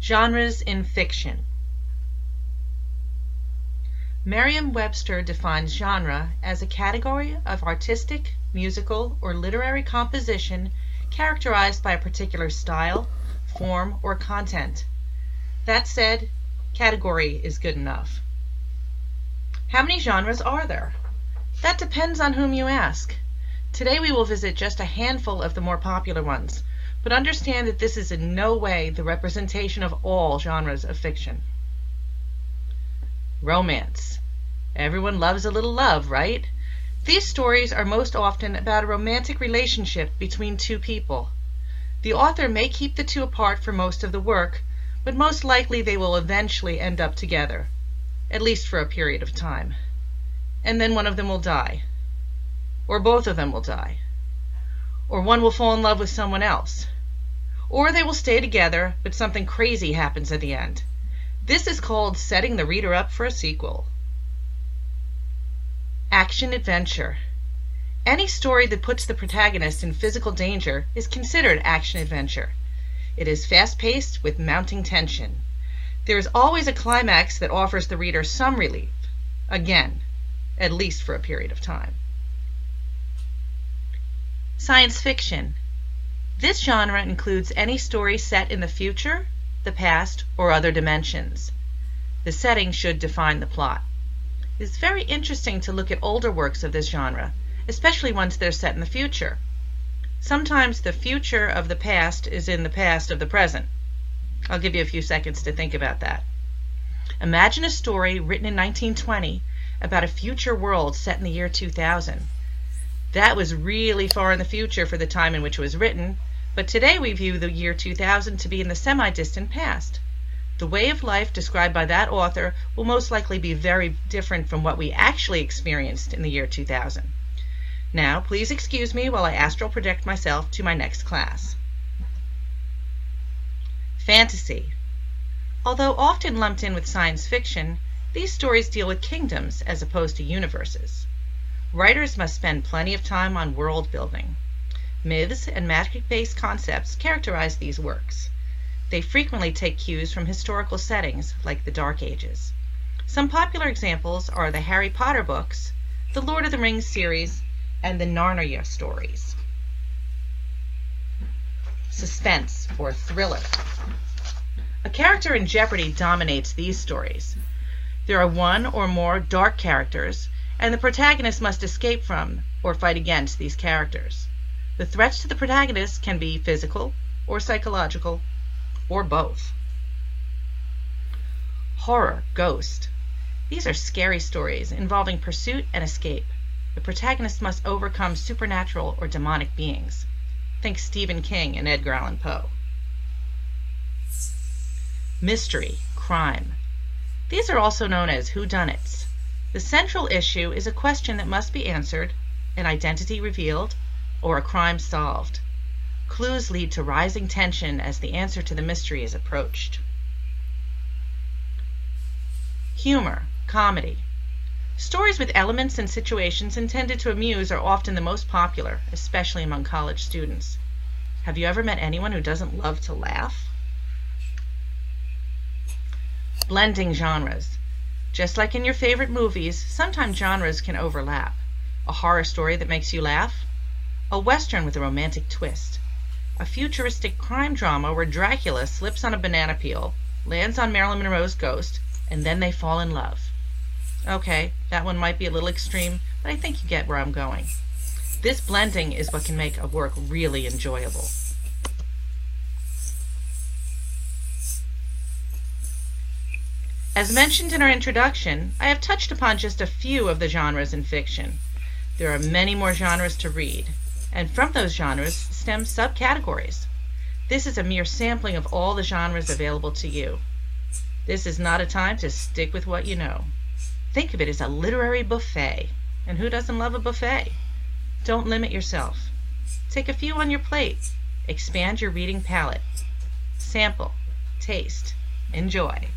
Genres in fiction. Merriam-Webster defines genre as a category of artistic, musical, or literary composition characterized by a particular style, form, or content. That said, category is good enough. How many genres are there? That depends on whom you ask. Today we will visit just a handful of the more popular ones, but understand that this is in no way the representation of all genres of fiction. Romance. Everyone loves a little love, right? These stories are most often about a romantic relationship between two people. The author may keep the two apart for most of the work, but most likely they will eventually end up together, at least for a period of time. And then one of them will die. Or both of them will die. Or one will fall in love with someone else. Or they will stay together, but something crazy happens at the end. This is called setting the reader up for a sequel. Action-adventure. Any story that puts the protagonist in physical danger is considered action-adventure. It is fast-paced with mounting tension. There is always a climax that offers the reader some relief. Again, at least for a period of time. Science fiction. This genre includes any story set in the future, the past, or other dimensions. The setting should define the plot. It is very interesting to look at older works of this genre, especially ones that are set in the future. Sometimes the future of the past is in the past of the present. I'll give you a few seconds to think about that. Imagine a story written in 1920 about a future world set in the year 2000. That was really far in the future for the time in which it was written, but today we view the year 2000 to be in the semi-distant past. The way of life described by that author will most likely be very different from what we actually experienced in the year 2000. Now, please excuse me while I astral project myself to my next class. Fantasy. Although often lumped in with science fiction, these stories deal with kingdoms as opposed to universes. Writers must spend plenty of time on world building. Myths and magic-based concepts characterize these works. They frequently take cues from historical settings like the Dark Ages. Some popular examples are the Harry Potter books, the Lord of the Rings series, and the Narnia stories. Suspense or thriller. A character in Jeopardy dominates these stories. There are one or more dark characters, and the protagonist must escape from or fight against these characters. The threats to the protagonist can be physical or psychological, or both. Horror, ghost. These are scary stories involving pursuit and escape. The protagonist must overcome supernatural or demonic beings. Think Stephen King and Edgar Allan Poe. Mystery, crime. These are also known as whodunits. The central issue is a question that must be answered, an identity revealed, or a crime solved. Clues lead to rising tension as the answer to the mystery is approached. Humor, comedy. Stories with elements and situations intended to amuse are often the most popular, especially among college students. Have you ever met anyone who doesn't love to laugh? Blending genres. Just like in your favorite movies, sometimes genres can overlap. A horror story that makes you laugh, a western with a romantic twist, a futuristic crime drama where Dracula slips on a banana peel, lands on Marilyn Monroe's ghost, and then they fall in love. Okay, that one might be a little extreme, but I think you get where I'm going. This blending is what can make a work really enjoyable. As mentioned in our introduction, I have touched upon just a few of the genres in fiction. There are many more genres to read, and from those genres stem subcategories. This is a mere sampling of all the genres available to you. This is not a time to stick with what you know. Think of it as a literary buffet, and who doesn't love a buffet? Don't limit yourself. Take a few on your plate. Expand your reading palette. Sample, taste, enjoy.